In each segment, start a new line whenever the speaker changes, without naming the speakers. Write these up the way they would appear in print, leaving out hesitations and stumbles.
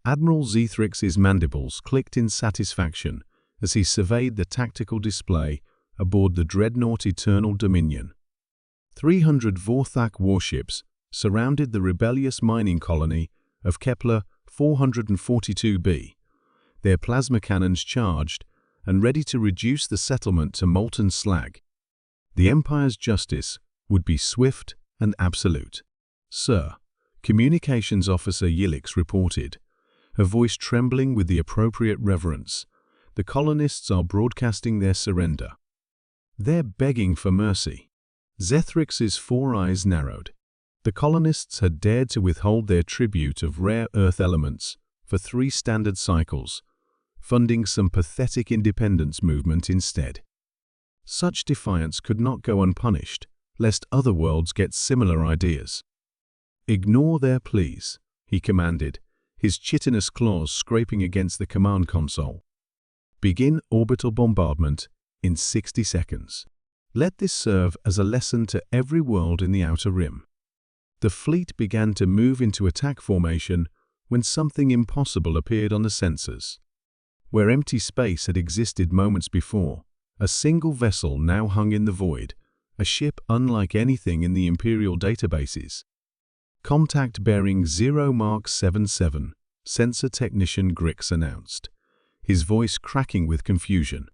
Admiral Zethrix's mandibles clicked in satisfaction as he surveyed the tactical display aboard the dreadnought Eternal Dominion. 300 Vorthak warships surrounded the rebellious mining colony of Kepler 442b, their plasma cannons charged and ready to reduce the settlement to molten slag. The Empire's justice would be swift and absolute. "Sir," Communications Officer Yilix reported, her voice trembling with the appropriate reverence, "the colonists are broadcasting their surrender. They're begging for mercy." Zethrix's four eyes narrowed. The colonists had dared to withhold their tribute of rare earth elements for 3 standard cycles, funding some pathetic independence movement instead. Such defiance could not go unpunished, lest other worlds get similar ideas. "Ignore their pleas," he commanded, his chitinous claws scraping against the command console. "Begin orbital bombardment in 60 seconds. Let this serve as a lesson to every world in the Outer Rim." The fleet began to move into attack formation when something impossible appeared on the sensors. Where empty space had existed moments before, a single vessel now hung in the void, a ship unlike anything in the Imperial databases. "Contact bearing 0 Mark 77, Sensor Technician Grix announced, his voice cracking with confusion.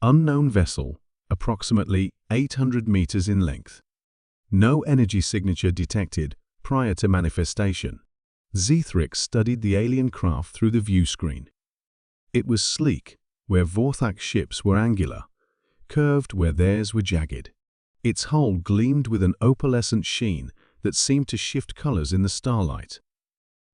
Unknown vessel, approximately 800 meters in length. No energy signature detected prior to manifestation." Zethrix studied the alien craft through the view screen. It was sleek, where Vorthak ships were angular, curved where theirs were jagged. Its hull gleamed with an opalescent sheen that seemed to shift colors in the starlight.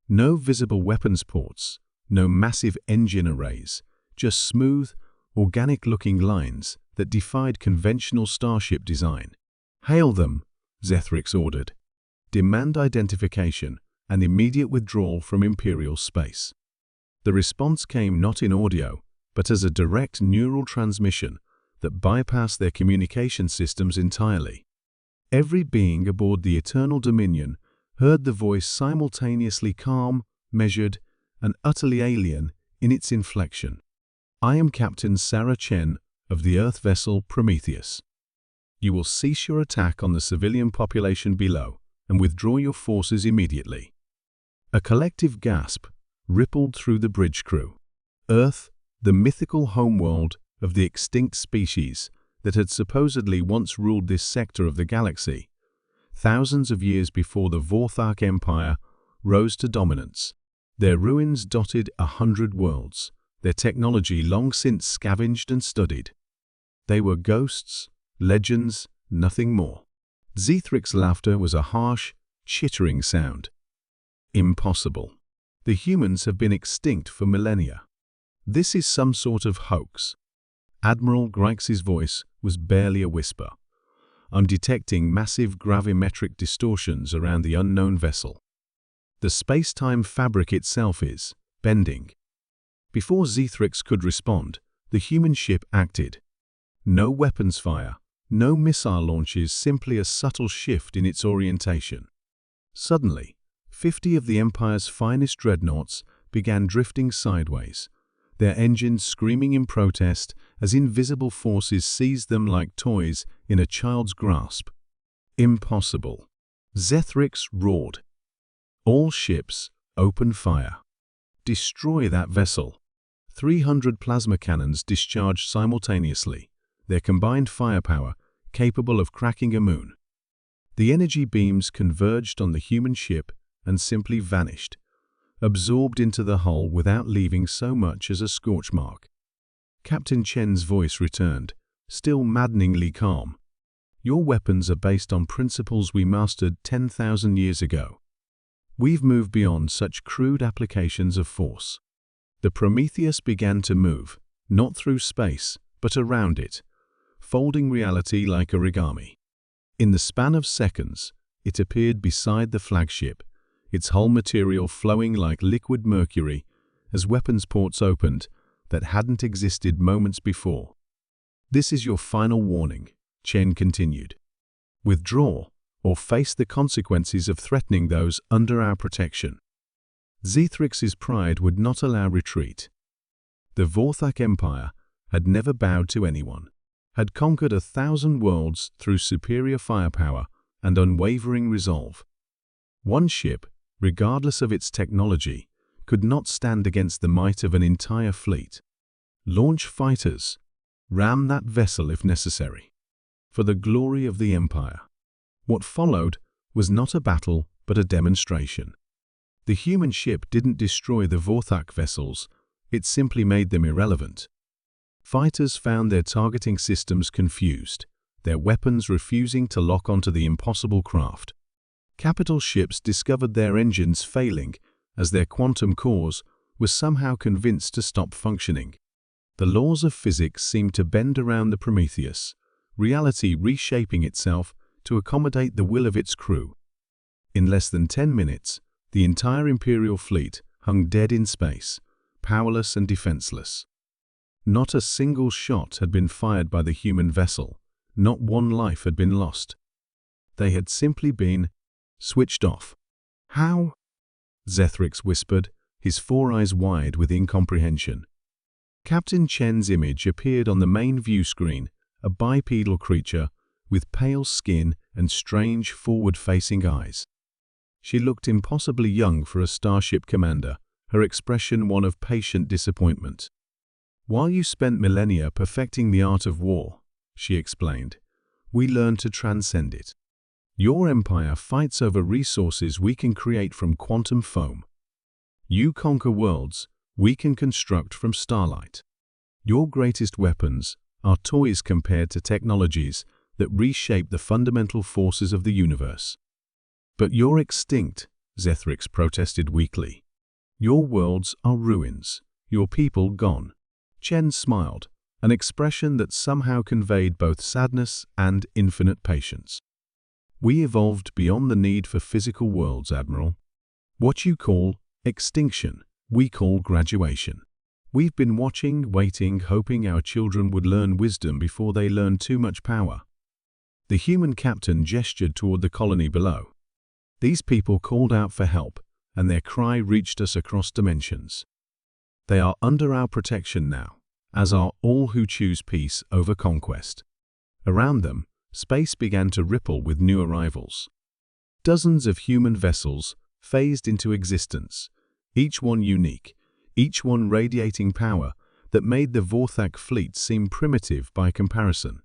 No visible weapons ports, no massive engine arrays, just smooth, organic-looking lines that defied conventional starship design. "Hail them," Zethrix ordered. "Demand identification and immediate withdrawal from Imperial space." The response came not in audio, but as a direct neural transmission that bypassed their communication systems entirely. Every being aboard the Eternal Dominion heard the voice simultaneously calm, measured, and utterly alien in its inflection. "I am Captain Sarah Chen of the Earth vessel Prometheus. You will cease your attack on the civilian population below and withdraw your forces immediately." A collective gasp rippled through the bridge crew. Earth, the mythical homeworld of the extinct species that had supposedly once ruled this sector of the galaxy, thousands of years before the Vorthak Empire rose to dominance. Their ruins dotted 100 worlds, their technology long since scavenged and studied. They were ghosts, legends, nothing more. Zethrix's laughter was a harsh, chittering sound. "Impossible. The humans have been extinct for millennia. This is some sort of hoax." Admiral Grix's voice was barely a whisper. "I'm detecting massive gravimetric distortions around the unknown vessel. The space-time fabric itself is bending." Before Zethrix could respond, the human ship acted. No weapons fire, no missile launches, simply a subtle shift in its orientation. Suddenly, 50 of the Empire's finest dreadnoughts began drifting sideways, their engines screaming in protest as invisible forces seized them like toys in a child's grasp. "Impossible." Zethrix roared. "All ships, open fire. Destroy that vessel." 300 plasma cannons discharged simultaneously, their combined firepower capable of cracking a moon. The energy beams converged on the human ship and simply vanished, absorbed into the hull without leaving so much as a scorch mark. Captain Chen's voice returned, still maddeningly calm. "Your weapons are based on principles we mastered 10,000 years ago. We've moved beyond such crude applications of force." The Prometheus began to move, not through space, but around it, folding reality like origami. In the span of seconds, it appeared beside the flagship, its hull material flowing like liquid mercury as weapons ports opened that hadn't existed moments before. "This is your final warning," Chen continued. "Withdraw or face the consequences of threatening those under our protection." Zethrix's pride would not allow retreat. The Vorthak Empire had never bowed to anyone, had conquered 1,000 worlds through superior firepower and unwavering resolve. One ship, regardless of its technology, could not stand against the might of an entire fleet. Launch fighters. Ram that vessel if necessary. For the glory of the Empire. What followed was not a battle, but a demonstration. The human ship didn't destroy the Vorthak vessels, it simply made them irrelevant. Fighters found their targeting systems confused, their weapons refusing to lock onto the impossible craft. Capital ships discovered their engines failing as their quantum cores were somehow convinced to stop functioning. The laws of physics seemed to bend around the Prometheus, reality reshaping itself to accommodate the will of its crew. In less than 10 minutes, the entire Imperial fleet hung dead in space, powerless and defenseless. Not a single shot had been fired by the human vessel, not one life had been lost. They had simply been switched off. How? Zethrix whispered, his 4 eyes wide with incomprehension. Captain Chen's image appeared on the main view screen, a bipedal creature with pale skin and strange forward-facing eyes. She looked impossibly young for a starship commander, her expression one of patient disappointment. "While you spent millennia perfecting the art of war," she explained, "we learned to transcend it. Your empire fights over resources we can create from quantum foam. You conquer worlds we can construct from starlight. Your greatest weapons are toys compared to technologies that reshape the fundamental forces of the universe." "But you're extinct," Zethrix protested weakly. "Your worlds are ruins, your people gone." Chen smiled, an expression that somehow conveyed both sadness and infinite patience. "We evolved beyond the need for physical worlds, Admiral. What you call extinction, we call graduation. We've been watching, waiting, hoping our children would learn wisdom before they learn too much power." The human captain gestured toward the colony below. "These people called out for help, and their cry reached us across dimensions. They are under our protection now, as are all who choose peace over conquest." Around them, space began to ripple with new arrivals. Dozens of human vessels phased into existence, each one unique, each one radiating power that made the Vorthak fleet seem primitive by comparison.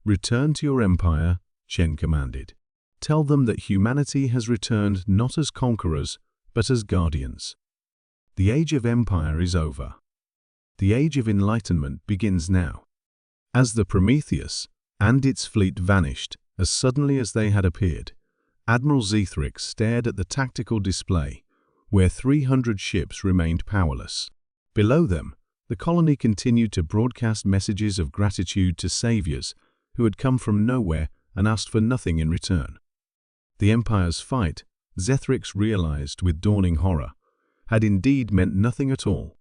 "Return to your empire," Chen commanded. "Tell them that humanity has returned not as conquerors, but as guardians. The age of empire is over. The age of enlightenment begins now." As the Prometheus and its fleet vanished as suddenly as they had appeared, Admiral Zethrix stared at the tactical display, where 300 ships remained powerless. Below them, the colony continued to broadcast messages of gratitude to saviors who had come from nowhere and asked for nothing in return. The Empire's fight, Zethrix realized with dawning horror, had indeed meant nothing at all.